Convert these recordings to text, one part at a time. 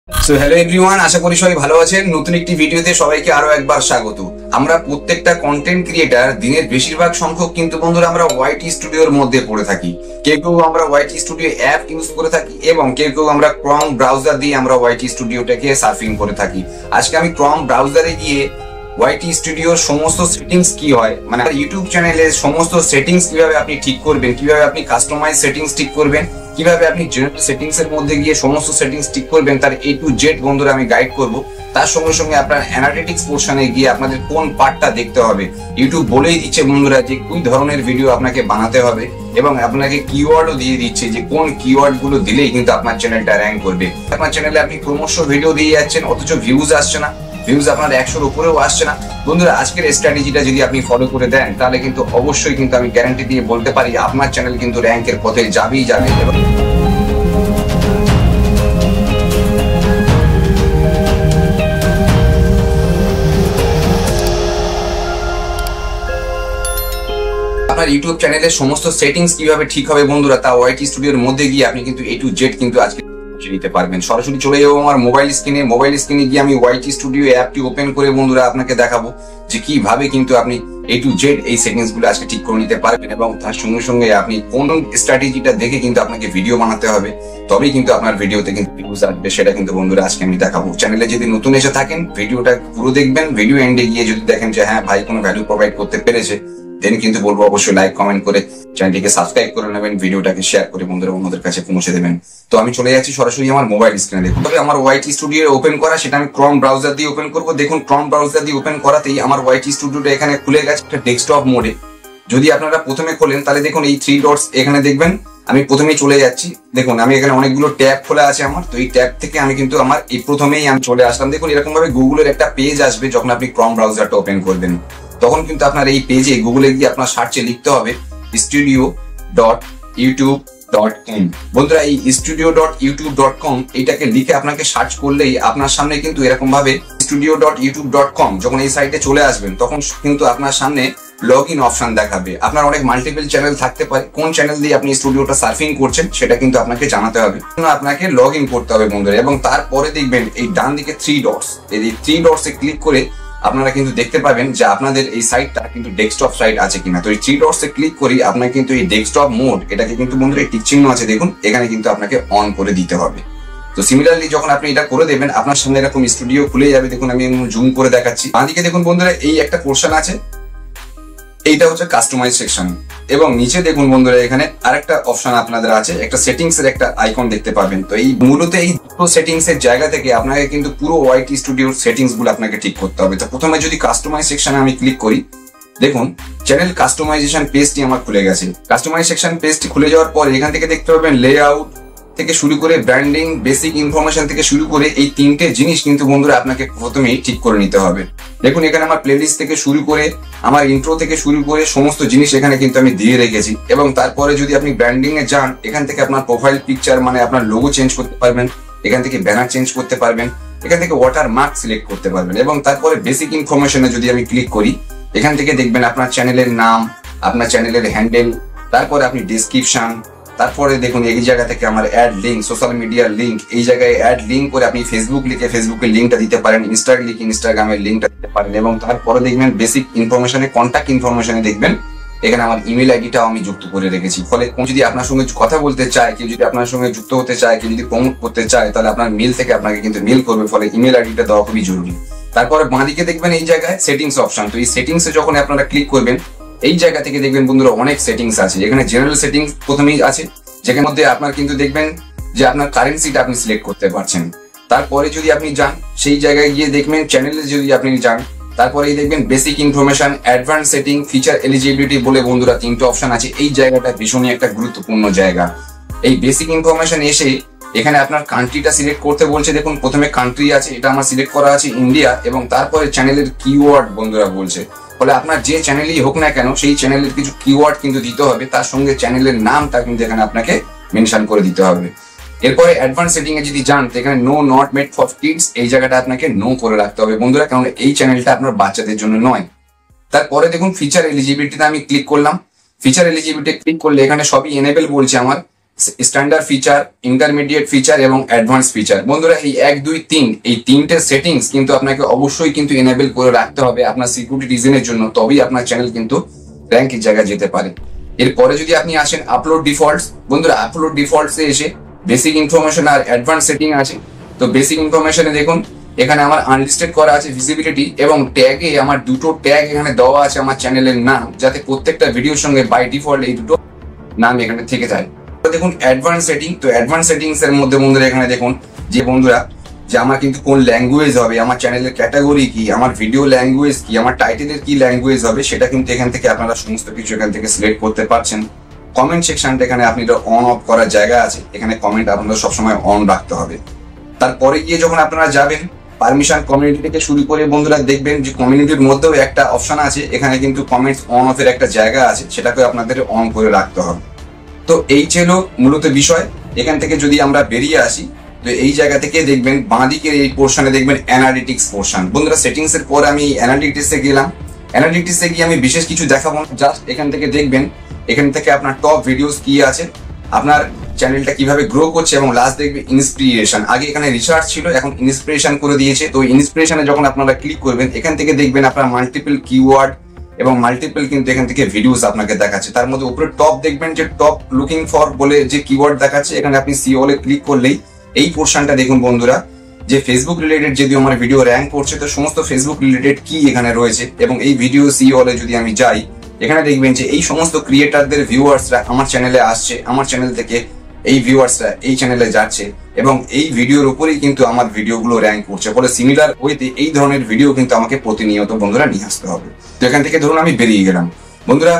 So hello everyone, আশা করি সবাই ভালো আছেন। নতুন একটি ভিডিওতে সবাইকে আরো একবার স্বাগত। আমরা প্রত্যেকটা কন্টেন্ট ক্রিয়েটার দিনের বেশিরভাগ সংখ্যক কিন্তু বন্ধুরা আমরা ওয়াইটি স্টুডিওর মধ্যে পড়ে থাকি। কেউ কেউ আমরা ওয়াইটি স্টুডিও অ্যাপ ইউজ করে থাকি এবং কেউ কেউ আমরা ক্রম ব্রাউজার দিয়ে আমরা ওয়াইটি স্টুডিওটাকে সার্ফিং করে থাকি। আজকে আমি ক্রম ব্রাউজারে গিয়ে ওয়াইটি স্টুডিওর সমস্ত সেটিংস কি হয়, মানে ইউটিউব চ্যানেলের সমস্ত সেটিংস কিভাবে আপনি ঠিক করবেন, কিভাবে আপনি কাস্টমাইজ সেটিংস ঠিক করবেন, কিভাবে আপনি জেনারেল সেটিংস এর মধ্যে গিয়ে সমস্ত সেটিংস ঠিক করবেন, তার A to Z বন্ধুরা আমি গাইড করব। তার সঙ্গে সঙ্গে আপনার অ্যানালিটিক্স পোর্শনে গিয়ে আপনাদের কোন পার্টটা দেখতে হবে, ইউটিউব বলেই দিচ্ছে বন্ধুরা যে কোন ধরনের ভিডিও আপনাকে বানাতে হবে এবং আপনাকে কিওয়ার্ডও দিয়ে দিচ্ছে যে কোন কিওয়ার্ড গুলো দিলেই কিন্তু আপনার চ্যানেলটা র্যাঙ্ক করবে। আপনার চ্যানেলে আপনি ক্রমশ ভিডিও দিয়ে যাচ্ছেন অথচ ভিউজ আসছে না, ভিউজ আপনার 100-র উপরেও আসছে না। বন্ধুরা আজকের স্ট্র্যাটেজিটা যদি আপনি ফলো করে দেন তাহলে কিন্তু অবশ্যই কিন্তু আমি গ্যারান্টি দিয়ে বলতে পারি আপনার চ্যানেল কিন্তু র্যাঙ্কের পথে যাবেই যাবে। আপনার ইউটিউব চ্যানেলের সমস্ত সেটিংস কিভাবে ঠিক হবে বন্ধুরা, তা ওয়াইটি স্টুডিওর মধ্যে গিয়ে আপনি কিন্তু A to Z কিন্তু আজকে নিতে পারবেন। সরাসরি চলে যাবো আমার মোবাইল স্ক্রিনে গিয়ে আমি ওয়াইটি স্টুডিও অ্যাপটি ওপেন করে বন্ধুরা আপনাকে দেখাবো যে কিভাবে কিন্তু আপনি A to Z এই সেটিংস গুলো আজকে ঠিক করে নিতে পারবেন এবং তার সঙ্গে সঙ্গে আপনি কোন স্ট্র্যাটেজিটা দেখে কিন্তু আপনাকে ভিডিও বানাতে হবে, তবেই কিন্তু আপনার ভিডিওতে কিন্তু ভিউজ আসবে, সেটা কিন্তু বন্ধুরা আজকে আমি দেখাবো। চ্যানেলে যদি নতুন এসে থাকেন ভিডিওটা পুরো দেখবেন, ভিডিও এন্ডে গিয়ে যদি দেখেন যে হ্যাঁ ভাই কোনো ভ্যালু প্রোভাইড করতে পেরেছে দেন কিন্তু বলবো অবশ্যই লাইক কমেন্ট করে চ্যানেলটিকে সাবস্ক্রাইব করে নেবেন, ভিডিওটাকে শেয়ার করে বন্ধুরা অন্যদের কাছে পৌঁছে দেবেন। তো আমি চলে যাচ্ছি সরাসরি আমার মোবাইল স্ক্রিনে। দেখুন তবে আমার ওয়াইটি স্টুডিও ওপেন করা, সেটা আমি ক্রম ব্রাউজার দিয়ে ওপেন করবো। দেখুন ক্রম ব্রাউজার দিয়ে ওপেন করাতেই আমার ওয়াইটি স্টুডিওটা এখানে খুলে গেছে একটা ডেস্কটপ মোডে। যদি আপনারা প্রথমে খোলেন তাহলে দেখুন এই 3 ডটস এখানে দেখবেন। আমি প্রথমেই চলে যাচ্ছি, দেখুন আমি এখানে অনেকগুলো ট্যাব খোলা আছে আমার, তো এই ট্যাব থেকে আমি কিন্তু আমার এই প্রথমেই আমি চলে আসলাম। দেখুন এরকম ভাবে গুগলের একটা পেজ আসবে যখন আপনি ক্রম ব্রাউজারটা ওপেন করবেন, তখন কিন্তু আপনার এই পেজে গুগলে গিয়ে আপনার সার্চে লিখতে হবে studio.youtube.com। বন্ধুরা এই studio.youtube.com এইটাকে লিখে আপনাকে সার্চ করলেই আপনার সামনে কিন্তু এরকম ভাবে studio.youtube.com যখন এই সাইটে চলে আসবেন তখন কিন্তু আপনার সামনে লগ ইন অপশন দেখাবে। আপনার অনেক মাল্টিপল চ্যানেল থাকতে পারে, কোন চ্যানেল দিয়ে আপনি স্টুডিওটা সার্ফিং করছেন সেটা কিন্তু আপনাকে জানাতে হবে, আপনাকে লগ ইন করতে হবে বন্ধুরা। এবং তারপরে দেখবেন এই ডান দিকে 3 ডটস, এই 3 ডটসে ক্লিক করে আপনারা কিন্তু দেখতে পাবেন যে আপনাদের এই সাইটটা কিন্তু ডেস্কটপ সাইট আছে কিনা। তো এই 3 ডটসে ক্লিক করি আপনাকে কিন্তু এই ডেস্কটপ মোড এটাকে কিন্তু বন্ধুরা টিক চিহ্ন আছে দেখুন, এখানে কিন্তু আপনাকে অন করে দিতে হবে। তো সিমিলারলি যখন আপনি এটা করে দেবেন আপনার সামনে এরকম স্টুডিও খুলে যাবে। দেখুন আমি জুম করে দেখাচ্ছি, বাঁদিকে দেখুন বন্ধুরা এই একটা পোর্শন আছে, এইটা হচ্ছে কাস্টমাইজ সেকশন এবং নিচে দেখুন বন্ধুরা এখানে আরেকটা অপশন আপনাদের আছে, একটা সেটিংস এর একটা আইকন দেখতে পাবেন। তো এই মূলত এই দুটো সেটিংস এর জায়গা থেকে আপনাকে কিন্তু পুরো ওয়াইটি স্টুডিওর সেটিংস গুলো আপনাকে ঠিক করতে হবে। তো প্রথমে যদি কাস্টমাইজ সেকশনে আমি ক্লিক করি, দেখুন চ্যানেল কাস্টমাইজেশন পেজটি আমার খুলে গেছে। কাস্টমাইজ সেকশন পেজটি খুলে যাওয়ার পর এখান থেকে দেখতে পাবেন লেআউট থেকে শুরু করে ব্র্যান্ডিং, বেসিক ইনফরমেশন থেকে শুরু করে এই 3টে জিনিস কিন্তু বন্ধুরা আপনাকে প্রথমেই ঠিক করে নিতে হবে। দেখুন এখানে আমার প্লেলিস্ট থেকে শুরু করে আমার ইন্ট্রো থেকে শুরু করে সমস্ত জিনিস এখানে কিন্তু আমি দিয়ে রেখেছি। এবং তারপরে যদি আপনি ব্র্যান্ডিং এ যান এখান থেকে আপনার প্রোফাইল পিকচার মানে আপনার লোগো চেঞ্জ করতে পারবেন, এখান থেকে ব্যানার চেঞ্জ করতে পারবেন, এখান থেকে ওয়াটার মার্ক সিলেক্ট করতে পারবেন। এবং তারপরে বেসিক ইনফরমেশনে যদি আমি ক্লিক করি এখান থেকে দেখবেন আপনার চ্যানেলের নাম, আপনার চ্যানেলের হ্যান্ডেল, তারপরে আপনি ডেসক্রিপশন, তারপরে দেখুন এই জায়গা থেকে আমার অ্যাড লিঙ্ক, সোশ্যাল মিডিয়ার লিঙ্ক, এই জায়গায় অ্যাড লিঙ্ক করে আপনি ফেসবুক লিখে ফেসবুকের লিঙ্কটা দিতে পারেন, লিখে ইনস্টাগ্রামের লিঙ্কটা দিতে পারেন। এবং তারপরে দেখবেন বেসিক ইনফরমেশনে কন্ট্যাক্ট ইনফরমেশনে দেখবেন এখানে আমার ইমেল আইডিটাও আমি যুক্ত করে রেখেছি। ফলে যদি আপনার সঙ্গে কথা বলতে চায়, কেউ যদি আপনার সঙ্গে যুক্ত হতে চায়, কেউ যদি প্রমোট করতে চায় তাহলে আপনার মেল থেকে আপনাকে কিন্তু মেল করবে, ফলে ইমেল আইডিটা দেওয়া খুবই জরুরি। তারপরে বাঁদিকে দেখবেন এই জায়গায় সেটিংস অপশন, তো এই সেটিংসে যখন আপনারা ক্লিক করবেন এই জায়গা থেকে দেখবেন বন্ধুরা অনেক সেটিংস আছে। এখানে জেনারেল সেটিংস প্রথমেই আছে যেখানে মধ্যে আপনার কিন্তু দেখবেন যে আপনার কারেন্সিটা আপনি সিলেক্ট করতে পারছেন। তারপরে যদি আপনি যান সেই জায়গায় গিয়ে দেখবেন চ্যানেলে যদি আপনি যান তারপরে দেখবেন basic information, advance setting, feature eligibility বলে বন্ধুরা 3টে অপশন আছে। এই জায়গাটা ভীষণই একটা গুরুত্বপূর্ণ জায়গা। এই বেসিক ইনফরমেশন এসে এখানে আপনার কান্ট্রিটা সিলেক্ট করতে বলছে। দেখুন প্রথমে কান্ট্রি আছে, এটা আমার সিলেক্ট করা আছে ইন্ডিয়া, এবং তারপরে চ্যানেলের কিওয়ার্ড বন্ধুরা বলছে। ফলে আপনার যে চ্যানেলই হোক না কেন সেই চ্যানেলের কিছু কিওয়ার্ড কিন্তু দিতে হবে, তার সঙ্গে চ্যানেলের নামটা কিন্তু এখানে আপনাকে মেনশন করে দিতে হবে। এরপরে অ্যাডভান্স সেটিং এ যদি যান তো এখানে no not made for kids এই জায়গাটা আপনাকে নো করে রাখতে হবে বন্ধুরা, কারণ এই চ্যানেলটা আপনার বাচ্চাদের জন্য নয়। তারপরে দেখুন ফিচার এলিজিবিলিটিতে আমি ক্লিক করলাম। ফিচার এলিজিবিলিটি ক্লিক করলে এখানে সবই এনেবল বলছে আমার, স্ট্যান্ডার্ড ফিচার, ইন্টারমিডিয়েট ফিচার এবং অ্যাডভান্স ফিচার। বন্ধুরা এই 1 2 3 এই তিনটে সেটিংস কিন্তু আপনাকে অবশ্যই কিন্তু এনেবল করে রাখতে হবে আপনার সিকিউরিটি রিজনের জন্য, তবেই আপনার চ্যানেল কিন্তু র্যাঙ্কের জায়গায় যেতে পারে। এরপরে যদি আপনি আসেন আপলোড ডিফল্টস, বন্ধুরা আপলোড ডিফল্টসে এসে বেসিক ইনফরমেশন আর অ্যাডভান্স সেটিং আছে। তো বেসিক ইনফরমেশনে দেখুন এখানে আমার আনলিস্টেড করা আছে ভিজিবিলিটি, এবং ট্যাগে আমার দুটো ট্যাগ এখানে দেওয়া আছে আমার চ্যানেলের নাম, যাতে প্রত্যেকটা ভিডিওর সঙ্গে বাই ডিফল্ট এই দুটো নাম এখানে থেকে যায়। দেখুন অ্যাডভান্স সেটিং, তো অ্যাডভান্স সেটিংস এর মধ্যে বন্ধুরা এখানে দেখুন যে বন্ধুরা যে আমার কিন্তু কোন ল্যাঙ্গুয়েজ হবে, আমার চ্যানেলের ক্যাটাগরি কি, আমার ভিডিও ল্যাঙ্গুয়েজ কি, আমার টাইটেলের কি ল্যাঙ্গুয়েজ হবে, সেটা কিন্তু এখান থেকে আপনারা সমস্ত কিছু এখান থেকে সিলেক্ট করতে পারছেন। কমেন্ট সেকশনটা এখানে আপনি অন অফ করার জায়গা আছে, এখানে কমেন্ট আপনাদের সবসময় অন রাখতে হবে। তারপরে গিয়ে যখন আপনারা যাবেন পারমিশন কমিউনিটি থেকে শুরু করে বন্ধুরা দেখবেন যে কমিউনিটির মধ্যেও একটা অপশন আছে, এখানে কিন্তু কমেন্টস অন অফ এর একটা জায়গা আছে, সেটাকে আপনাদের অন করে রাখতে হবে। তো এই ছিল মূলত বিষয়। এখান থেকে যদি আমরা বেরিয়ে আসি, তো এই জায়গা থেকে দেখবেন বাঁদিকের এই পোর্শনে দেখবেন অ্যানালিটিক্স পোর্শন। বন্ধুরা সেটিংস এর পরে আমি অ্যানালিটিক্সে গেলাম। অ্যানালিটিক্সে গিয়ে আমি বিশেষ কিছু দেখাবো, জাস্ট এখান থেকে দেখবেন এখান থেকে আপনার টপ ভিডিওস কি আছে, আপনার চ্যানেলটা কিভাবে গ্রো করছে, এবং লাস্ট দেখবে ইন্সপিরেশন। আগে এখানে রিসার্চ ছিল, এখন ইন্সপিরেশন করে দিয়েছে। তো ইন্সপিরেশনে যখন আপনারা ক্লিক করবেন এখান থেকে দেখবেন আপনার মাল্টিপল কিওয়ার্ড এবং মাল্টিপল কিন্তু এখান থেকে ভিডিওস আপনাকে দেখাচ্ছে। তার মধ্যে উপরে টপ দেখবেন যে টপ লুকিং ফর বলে যে কিওয়ার্ড দেখাচ্ছে, এখানে আপনি সিওলে ক্লিক করলেই এই পোর্শনটা দেখুন বন্ধুরা, যে ফেসবুক রিলেটেড যদি আমার ভিডিও র্যাঙ্ক করছে, তো সমস্ত ফেসবুক রিলেটেড কি এখানে রয়েছে। এবং এই ভিডিও সিওলে যদি আমি যাই, এখানে দেখবেন যে এই সমস্ত ক্রিয়েটারদের ভিউয়ার্সরা আমার চ্যানেলে আসছে, আমার চ্যানেল থেকে এই ভিউয়ার্সরা এই চ্যানেলে যাচ্ছে, এবং এই ভিডিওর উপরেই কিন্তু আমার ভিডিওগুলো র্যাঙ্ক করছে। ফলে সিমিলার ওয়েতে এই ধরনের ভিডিও কিন্তু আমাকে প্রতিনিয়ত বন্ধুরা নিয়ে আসতে হবে। তো এখান থেকে ধরুন আমি বেরিয়ে গেলাম। বন্ধুরা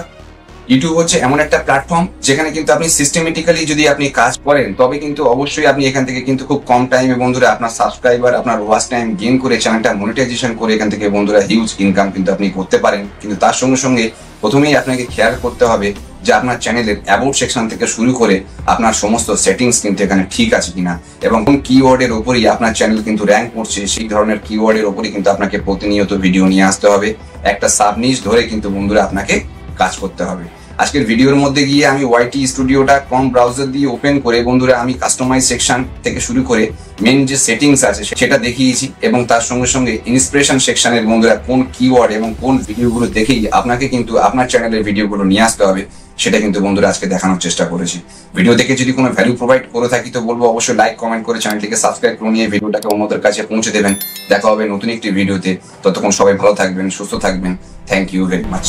ইউটিউব হচ্ছে এমন একটা প্ল্যাটফর্ম যেখানে কিন্তু আপনি সিস্টেমেটিক্যালি যদি আপনি কাজ করেন, তবে কিন্তু অবশ্যই আপনি এখান থেকে কিন্তু খুব কম টাইমে বন্ধুরা আপনার সাবস্ক্রাইবার, আপনার ওয়াচ টাইম গেইন করে চ্যানেলটা মনিটাইজেশন করে এখান থেকে বন্ধুরা হিউজ ইনকাম কিন্তু আপনি করতে পারেন। কিন্তু তার সঙ্গে সঙ্গে প্রথমেই আপনাকে খেয়াল করতে হবে যে আপনার চ্যানেলের অ্যাবাউট সেকশন থেকে শুরু করে আপনার সমস্ত সেটিংস কিন্তু এখানে ঠিক আছে কিনা, এবং কোন কিওয়ার্ডের উপরই আপনার চ্যানেল কিন্তু র্যাঙ্ক করছে, সেই ধরনের কিওয়ার্ডের উপরই কিন্তু আপনাকে প্রতিনিয়ত ভিডিও নিয়ে আসতে হবে। একটা সাবনিশ ধরে কিন্তু বন্ধুরা আপনাকে কাজ করতে হবে। আজকের ভিডিওর মধ্যে গিয়ে আমি ওয়াইটি স্টুডিওটা কম ব্রাউজার দিয়ে ওপেন করে বন্ধুরা আমি কাস্টমাইজ সেকশন থেকে শুরু করে মেন যে সেটিংস আছে সেটা দেখিয়েছি, এবং তার সঙ্গে সঙ্গে ইন্সপিরেশন সেকশনের বন্ধুরা কোন কিওয়ার্ড এবং কোন ভিডিওগুলো দেখেই আপনাকে কিন্তু আপনার চ্যানেলের ভিডিওগুলো নিয়ে আসতে হবে, সেটা কিন্তু বন্ধুরা আজকে দেখানোর চেষ্টা করেছি। ভিডিও দেখে যদি কোনো ভ্যালু প্রোভাইড করে থাকি তো বলবো অবশ্যই লাইক কমেন্ট করে চ্যানেলটিকে সাবস্ক্রাইব করে নিয়ে ভিডিওটাকে অন্যদের কাছে পৌঁছে দেবেন। দেখা হবে নতুন একটি ভিডিওতে, ততক্ষণ সবাই ভালো থাকবেন, সুস্থ থাকবেন। Thank you very much.